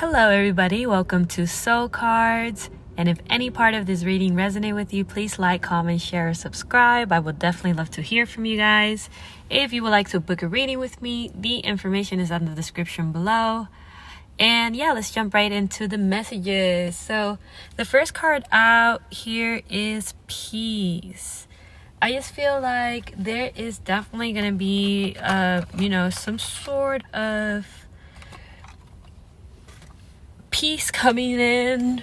Hello everybody, welcome to Soul Cards. And if any part of this reading resonate with you, please like, comment, share, or subscribe. I would definitely love to hear from you guys. If you would like to book a reading with me, the information is in the description below. And yeah, let's jump right into the messages. So the first card out here is peace. I just feel like there is definitely going to be, some sort of peace coming in,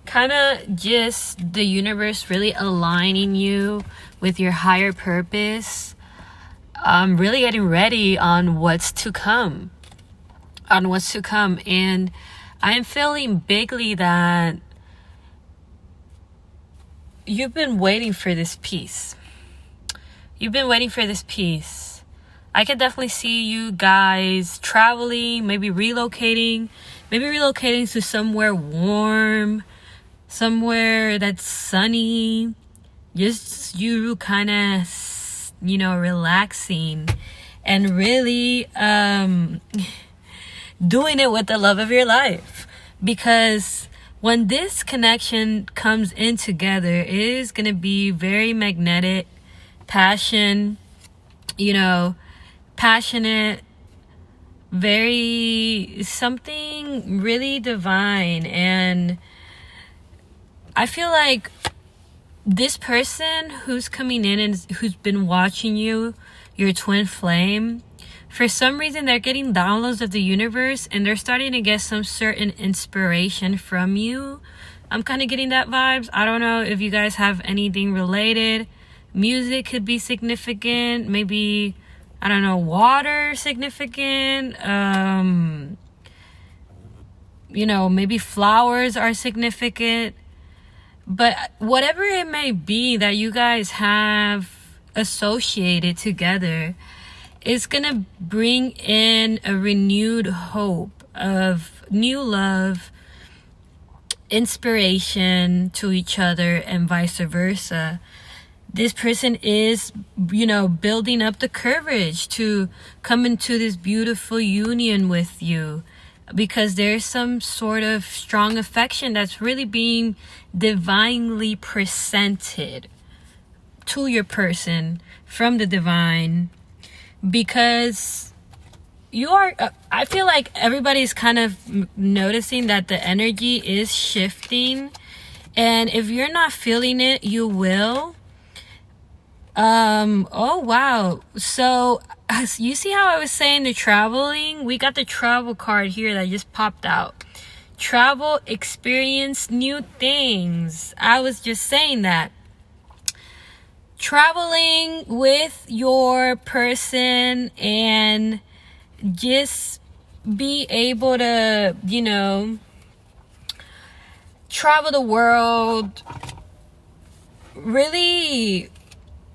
kind of just the universe really aligning you with your higher purpose, really getting ready on what's to come, and I'm feeling bigly that you've been waiting for this peace. I can definitely see you guys traveling, maybe relocating to somewhere warm, somewhere that's sunny, just you kind of, relaxing and really doing it with the love of your life. Because when this connection comes in together, it is going to be very magnetic, passionate, very something really divine. And I feel like this person who's coming in and who's been watching you, your twin flame, for some reason they're getting downloads of the universe and they're starting to get some certain inspiration from you. I'm kind of getting that vibes. I don't know if you guys have anything related. Music could be significant, maybe, I don't know, water significant, maybe flowers are significant. But whatever it may be that you guys have associated together, it's gonna bring in a renewed hope of new love, inspiration to each other, and vice versa. This person is, building up the courage to come into this beautiful union with you, because there's some sort of strong affection that's really being divinely presented to your person from the divine. Because you are, I feel like everybody's kind of noticing that the energy is shifting. And if you're not feeling it, you will. Oh wow. So you see how I was saying the traveling? We got the travel card here that just popped out. Travel, experience new things. I was just saying that. Traveling with your person and just be able to, travel the world. Really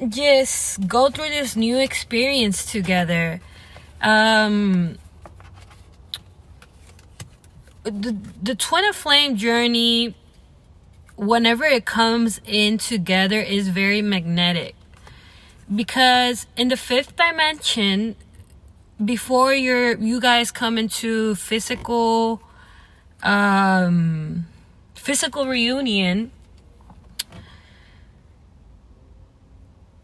just go through this new experience together. The twin flame journey, whenever it comes in together, is very magnetic. Because in the fifth dimension, before you guys come into physical reunion,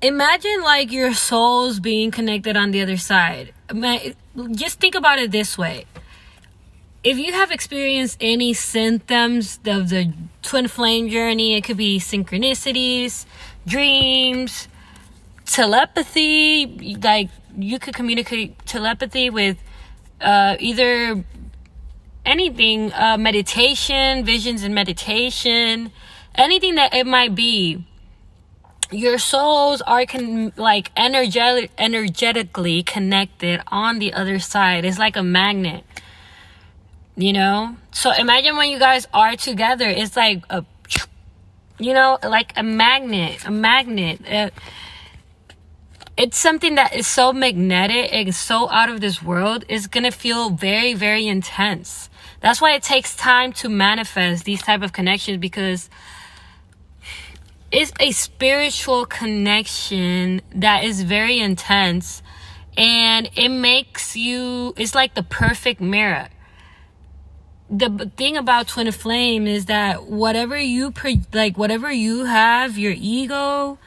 imagine like your souls being connected on the other side. Just think about it this way. If you have experienced any symptoms of the twin flame journey, it could be synchronicities, dreams, telepathy. Like you could communicate telepathy with either anything, meditation, visions and meditation, anything that it might be. Your souls are energetically connected on the other side. It's like a magnet, So imagine when you guys are together, it's like like a magnet. It's something that is so magnetic and so out of this world. It's gonna feel very, very intense. That's why it takes time to manifest these type of connections, because it's a spiritual connection that is very intense, and it makes you, it's like the perfect mirror. the thing about twin flame is that whatever you whatever you have, your ego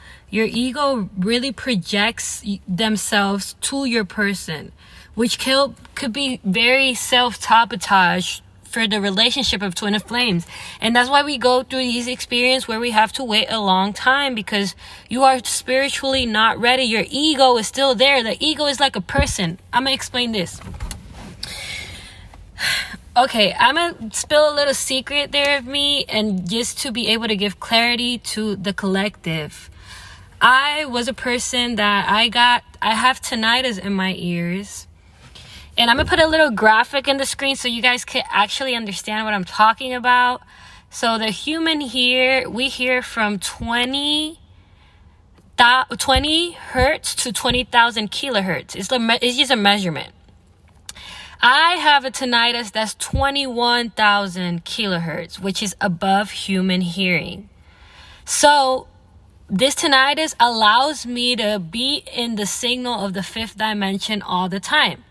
really projects themselves to your person, which could be very self-sabotage for the relationship of twin flames. And that's why we go through these experiences where we have to wait a long time, because you are spiritually not ready. Your ego is still there. The ego is like a person. I'm gonna explain this. Okay, I'm gonna spill a little secret there of me, and just to be able to give clarity to the collective. I was a person that I have tinnitus in my ears. And I'm gonna put a little graphic in the screen so you guys can actually understand what I'm talking about. So the human here, we hear from 20 hertz to 20,000 kilohertz. It's just a measurement. I have a tinnitus that's 21,000 kilohertz, which is above human hearing. So this tinnitus allows me to be in the signal of the fifth dimension all the time.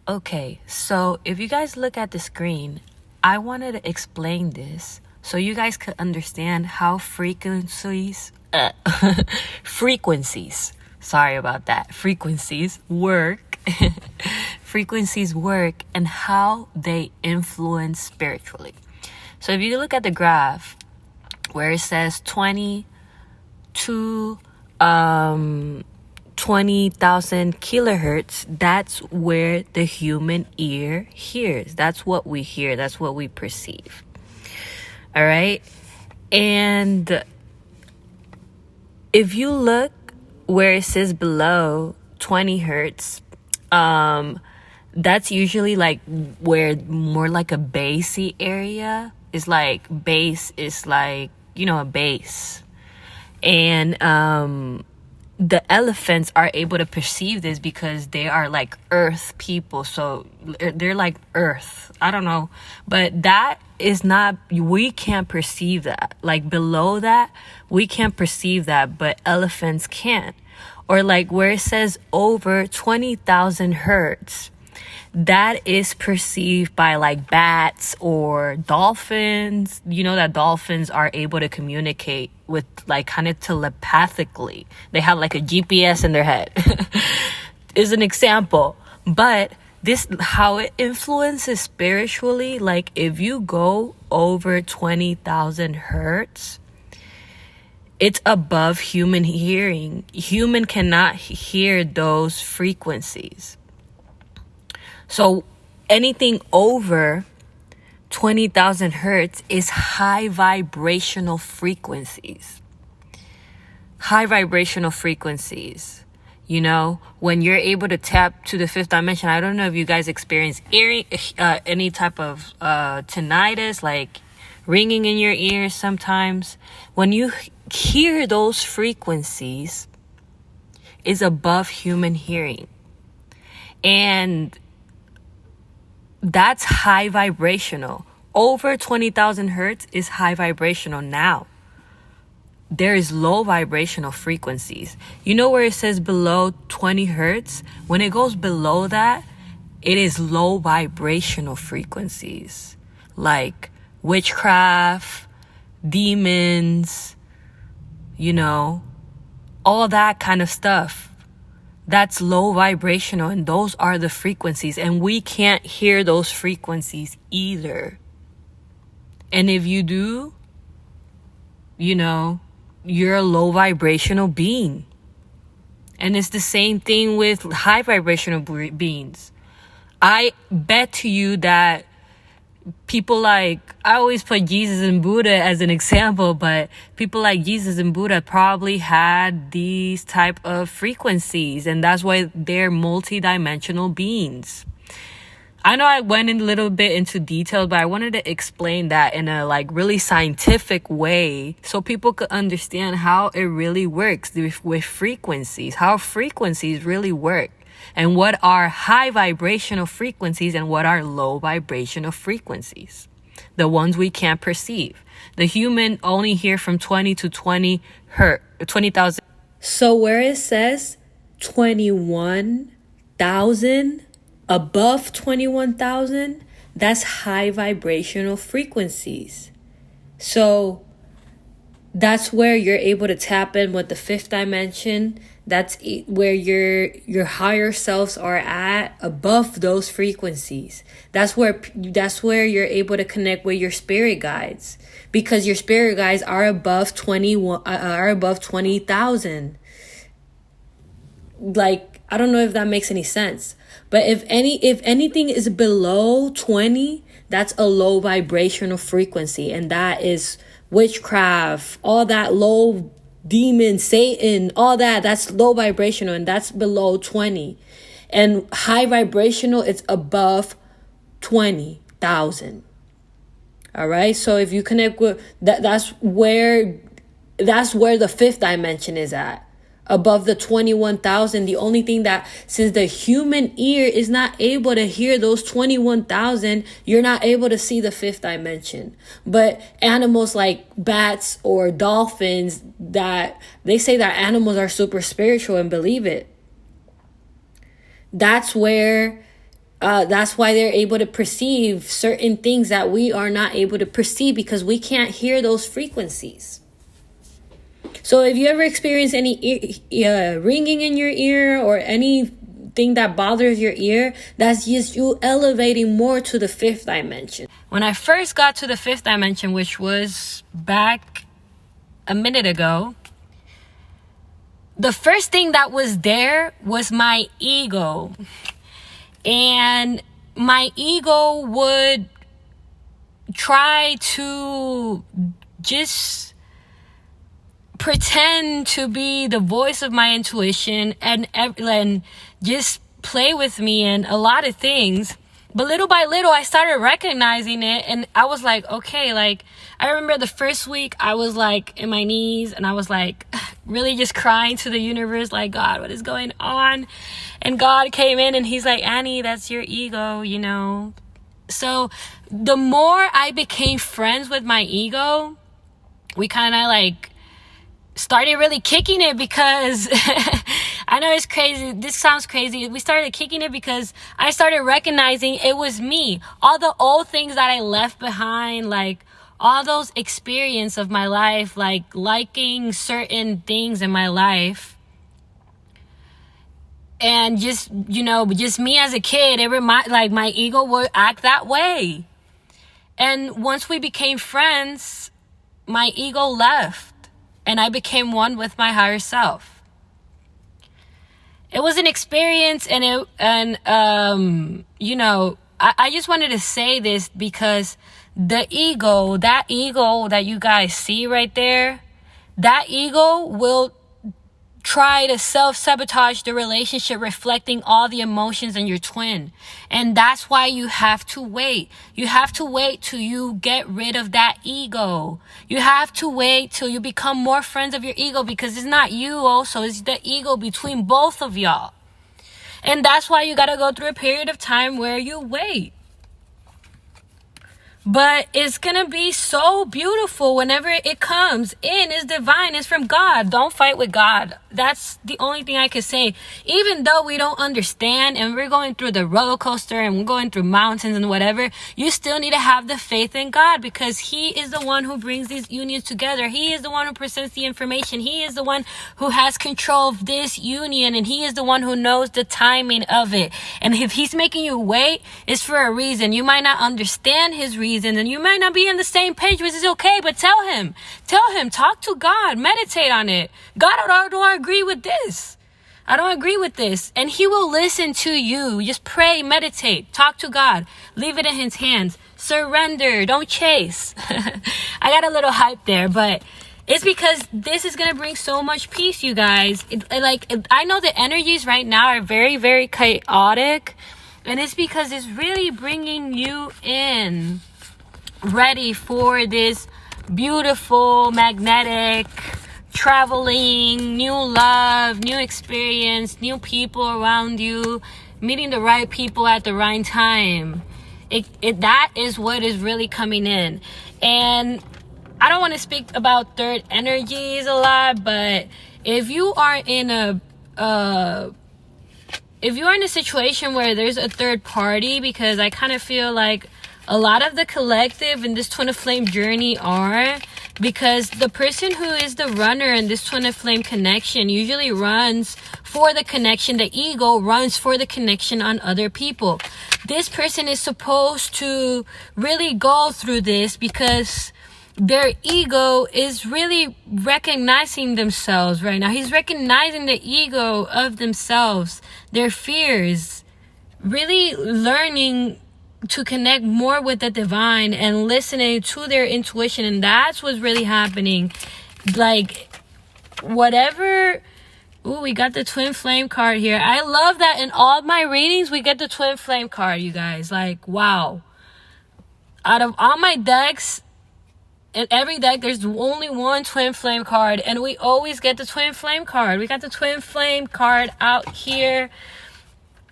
Okay, so if you guys look at the screen, I wanted to explain this so you guys could understand how frequencies sorry about that, frequencies work frequencies work and how they influence spiritually. So if you look at the graph where it says 20 to 20,000 kilohertz, that's where the human ear hears. That's what we hear. That's what we perceive. All right. And if you look where it says below 20 hertz, that's usually like where more like a bassy area is. Like bass is like, a bass. And the elephants are able to perceive this because they are like earth people. So they're like earth. I don't know. But that is not, we can't perceive that. Like below that, we can't perceive that, but elephants can. Or like where it says over 20,000 hertz, that is perceived by like bats or dolphins. You know that dolphins are able to communicate with like kind of telepathically. They have like a GPS in their head is an example. But this, how it influences spiritually, like if you go over 20,000 hertz, it's above human hearing. Human cannot hear those frequencies. So anything over 20,000 hertz is high vibrational frequencies. High vibrational frequencies. When you're able to tap to the fifth dimension, I don't know if you guys experience any type of tinnitus, like ringing in your ears sometimes. When you hear those frequencies, is above human hearing. And that's high vibrational. Over 20,000 hertz is high vibrational now. There is low vibrational frequencies. You know where it says below 20 hertz? When it goes below that, it is low vibrational frequencies. Like witchcraft, demons, all that kind of stuff. That's low vibrational, and those are the frequencies, and we can't hear those frequencies either. And if you do, you're a low vibrational being. And it's the same thing with high vibrational beings. I bet to you that people like, I always put Jesus and Buddha as an example, but people like Jesus and Buddha probably had these type of frequencies, and that's why they're multi-dimensional beings. I know I went in a little bit into detail, but I wanted to explain that in a like really scientific way so people could understand how it really works with frequencies, how frequencies really work. And what are high vibrational frequencies and what are low vibrational frequencies? The ones we can't perceive. The human only hear from 20 to 20,000. So where it says 21,000, above 21,000, that's high vibrational frequencies. So that's where you're able to tap in with the fifth dimension. That's where your higher selves are at, above those frequencies. That's where you're able to connect with your spirit guides, because your spirit guides are above 20,000. Like, I don't know if that makes any sense, but if anything is below 20, that's a low vibrational frequency, and that is witchcraft, all that low demon, Satan, all that's low vibrational, and that's below 20. And high vibrational, it's above 20,000. All right, so if you connect with that, that's where the fifth dimension is at, above the 21,000. The only thing that, since the human ear is not able to hear those 21,000, you're not able to see the fifth dimension. But animals like bats or dolphins, that they say that animals are super spiritual and believe it. That's why they're able to perceive certain things that we are not able to perceive, because we can't hear those frequencies. So if you ever experience any ringing in your ear, or anything that bothers your ear, that's just you elevating more to the fifth dimension. When I first got to the fifth dimension, which was back a minute ago, the first thing that was there was my ego. And my ego would try to just pretend to be the voice of my intuition and just play with me and a lot of things. But little by little, I started recognizing it, and I was like, okay, like, I remember the first week I was like in my knees, and I was like really just crying to the universe, like, God, what is going on? And God came in and he's like, Annie, that's your ego, you know? So the more I became friends with my ego, we kind of like started really kicking it, because I know it's crazy. This sounds crazy. We started kicking it because I started recognizing it was me. All the old things that I left behind, like all those experiences of my life, like liking certain things in my life. And just, you know, just me as a kid, like my ego would act that way. And once we became friends, my ego left. And I became one with my higher self. It was an experience, and you know, I just wanted to say this because that ego that you guys see right there, that ego will try to self-sabotage the relationship, reflecting all the emotions in your twin. And that's why you have to wait. You have to wait till you get rid of that ego. You have to wait till you become more friends of your ego, because it's not you also, it's the ego between both of y'all. And that's why you gotta go through a period of time where you wait. But it's gonna be so beautiful whenever it comes in. It's divine. It's from God. Don't fight with God. That's the only thing I can say. Even though we don't understand, and we're going through the roller coaster, and we're going through mountains and whatever, you still need to have the faith in God, because He is the one who brings these unions together. He is the one who presents the information. He is the one who has control of this union, and He is the one who knows the timing of it. And if He's making you wait, it's for a reason. You might not understand His reason, and you might not be on the same page, which is okay, but tell him, talk to God, meditate on it. God, I don't agree with this. I don't agree with this. And He will listen to you. Just pray, meditate, talk to God, leave it in His hands, surrender, don't chase. I got a little hype there, but it's because this is going to bring so much peace, you guys. I know the energies right now are very, very chaotic, and it's because it's really bringing you in ready for this beautiful, magnetic, traveling, new love, new experience, new people around you, meeting the right people at the right time. That is what is really coming in. And I don't want to speak about third energies a lot, but if you are in a situation where there's a third party, because I kind of feel like a lot of the collective in this twin flame journey are, because the person who is the runner in this twin flame connection usually runs for the connection. The ego runs for the connection on other people. This person is supposed to really go through this because their ego is really recognizing themselves right now. He's recognizing the ego of themselves, their fears, really learning to connect more with the divine and listening to their intuition. And that's what's really happening. Like, whatever. Ooh, we got the twin flame card here. I love that in all my readings we get the twin flame card, you guys. Like, wow. Out of all my decks, in every deck there's only one twin flame card, and we always get the twin flame card. We got the twin flame card out here.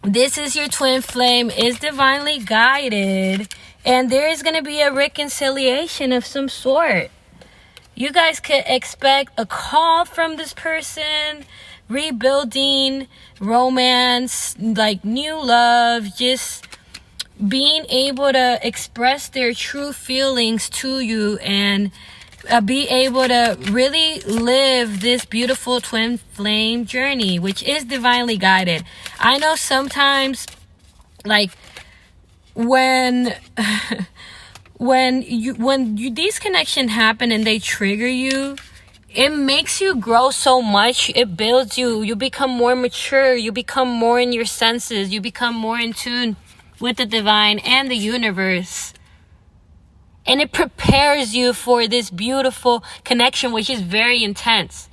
This is your twin flame, is divinely guided, and there is going to be a reconciliation of some sort. You guys could expect a call from this person, rebuilding, romance, like new love, just being able to express their true feelings to you and be able to really live this beautiful twin flame journey, which is divinely guided. I know sometimes, like, when these connections happen and they trigger you, it makes you grow so much. It builds you. You become more mature. You become more in your senses. You become more in tune with the divine and the universe. And it prepares you for this beautiful connection, which is very intense.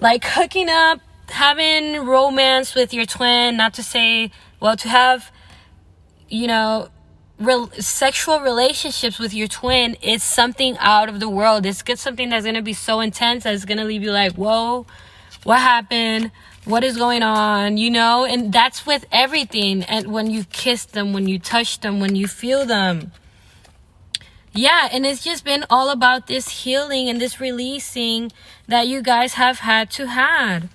Like hooking up, having romance with your twin, not to say, well, to have, sexual relationships with your twin is something out of the world. It's something that's going to be so intense that it's going to leave you like, whoa, what happened? What is going on? And that's with everything. And when you kiss them, when you touch them, when you feel them. Yeah, and it's just been all about this healing and this releasing that you guys have had to have.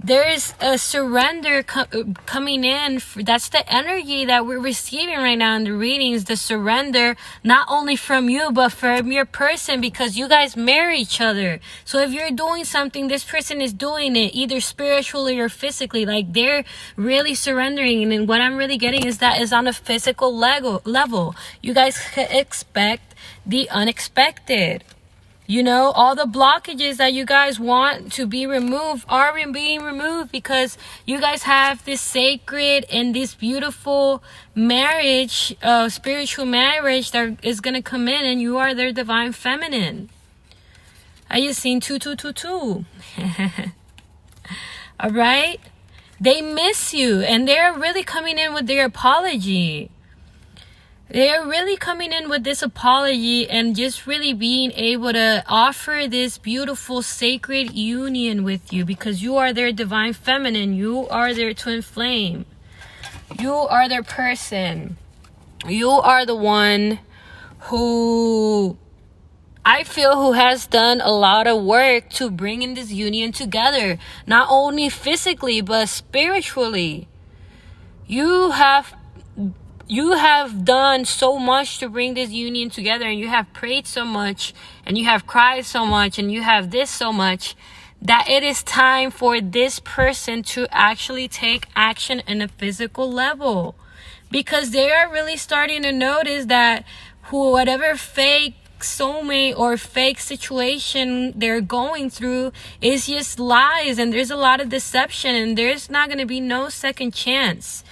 There is a surrender coming in. That's the energy that we're receiving right now in the readings. The surrender, not only from you, but from your person, because you guys marry each other. So if you're doing something, this person is doing it, either spiritually or physically. Like, they're really surrendering. And what I'm really getting is that is on a physical level. You guys can expect the unexpected. All the blockages that you guys want to be removed are being removed, because you guys have this sacred and this beautiful marriage, spiritual marriage that is going to come in, and you are their divine feminine. I just seen 2222. All right? They miss you, and they're really coming in with their apology. They're really coming in with this apology and just really being able to offer this beautiful sacred union with you, because you are their divine feminine. You are their twin flame. You are their person. You are the one who I feel who has done a lot of work to bring in this union together, not only physically but spiritually. You have done so much to bring this union together, and you have prayed so much, and you have cried so much, and you have this so much, that it is time for this person to actually take action in a physical level, because they are really starting to notice that whatever fake soulmate or fake situation they're going through is just lies, and there's a lot of deception, and there's not going to be no second chance.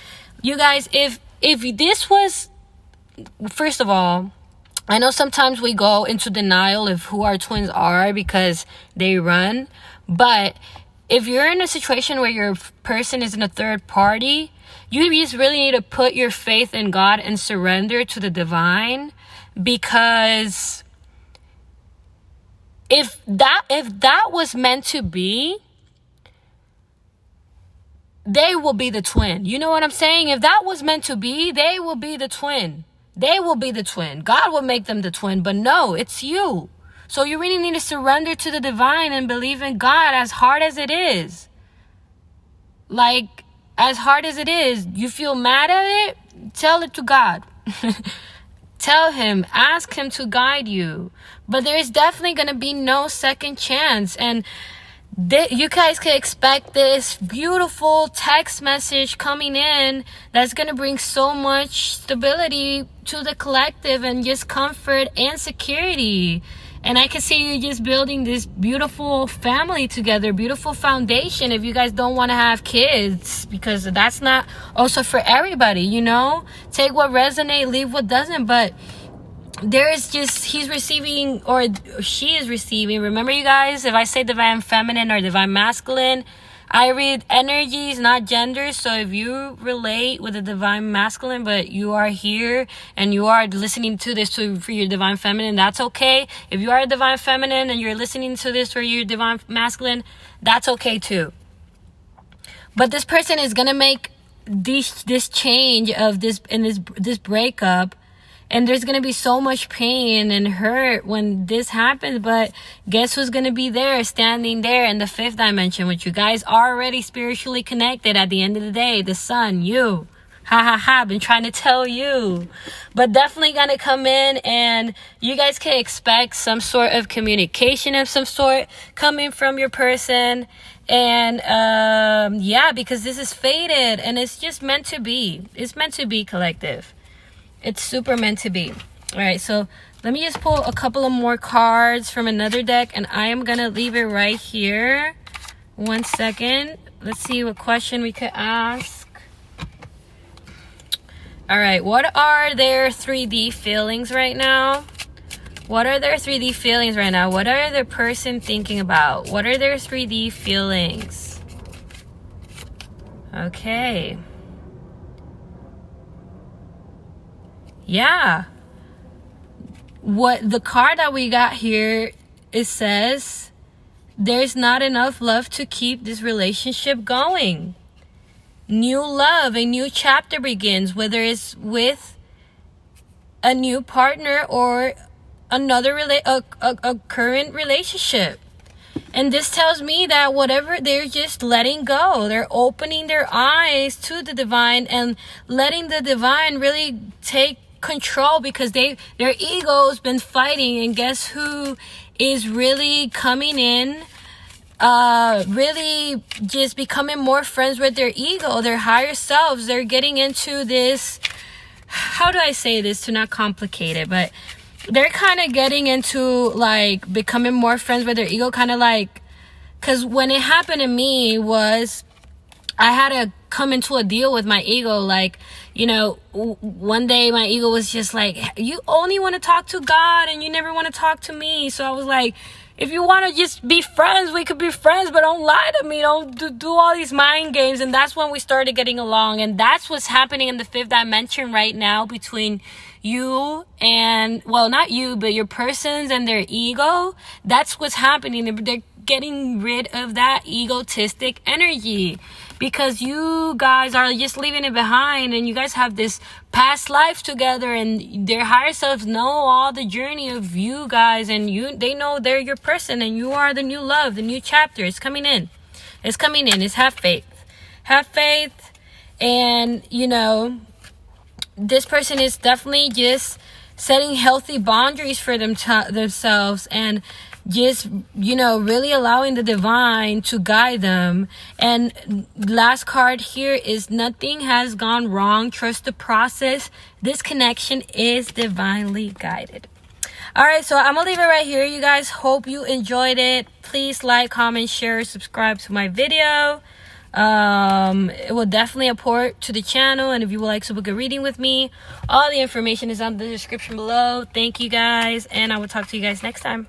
You guys, if this was, first of all, I know sometimes we go into denial of who our twins are because they run. But if you're in a situation where your person is in a third party, you just really need to put your faith in God and surrender to the divine. Because if that was meant to be, they will be the twin. You know what I'm saying? If that was meant to be, they will be the twin. They will be the twin. God will make them the twin. But no, it's you. So you really need to surrender to the divine and believe in God, as hard as it is. Like, as hard as it is, you feel mad at it, tell it to God. Tell him, ask him to guide you. But there's definitely going to be no second chance. And you guys can expect this beautiful text message coming in that's going to bring so much stability to the collective and just comfort and security. And I can see you just building this beautiful family together, beautiful foundation if you guys don't want to have kids, because that's not also for everybody, you know? Take what resonates, leave what doesn't. But there is just, he's receiving, or she is receiving. Remember, you guys, if I say divine feminine or divine masculine, I read energies, not genders. So if you relate with the divine masculine, but you are here and you are listening to this for your divine feminine, that's okay. If you are a divine feminine and you're listening to this for your divine masculine, that's okay too. But this person is gonna make this change of this breakup. And there's going to be so much pain and hurt when this happens. But guess who's going to be there, standing there in the fifth dimension with you guys, already spiritually connected at the end of the day? The sun, you. Ha ha ha, been trying to tell you. But definitely going to come in, and you guys can expect some sort of communication of some sort coming from your person. And yeah, because this is fated and it's just meant to be. It's meant to be, collective. It's super meant to be. All right, so let me just pull a couple of more cards from another deck, and I am going to leave it right here. 1 second. Let's see what question we could ask. All right, what are their 3D feelings right now? What are their 3D feelings right now? What are the person thinking about? What are their 3D feelings? Okay. Yeah, what the card that we got here, it says there's not enough love to keep this relationship going. New love, a new chapter begins, whether it's with a new partner or another a current relationship. And this tells me that whatever, they're just letting go. They're opening their eyes to the divine and letting the divine really take control, because their ego's been fighting. And guess who is really coming in, really just becoming more friends with their ego, their higher selves. They're getting into this, how do I say this to not complicate it, but they're kind of getting into like becoming more friends with their ego, kind of like, because when it happened to me was I had to come into a deal with my ego. Like, you know, one day my ego was just like, you only want to talk to God and you never want to talk to me. So I was like, if you want to just be friends, we could be friends, but don't lie to me. Don't do all these mind games. And that's when we started getting along. And that's what's happening in the fifth dimension right now between you and, well, not you, but your persons and their ego. That's what's happening. They're getting rid of that egotistic energy, because you guys are just leaving it behind, and you guys have this past life together, and their higher selves know all the journey of you guys, and they know they're your person, and you are the new love, the new chapter. It's coming in. It's coming in. It's have faith. Have faith. And, you know, this person is definitely just setting healthy boundaries for themselves, and just, you know, really allowing the divine to guide them. And last card here is nothing has gone wrong. Trust the process. This connection is divinely guided. All right, so I'm gonna leave it right here, you guys. Hope you enjoyed it. Please like, comment, share, subscribe to my video. It will definitely support to the channel. And if you would like to book a reading with me, all the information is on the description below. Thank you guys, and I will talk to you guys next time.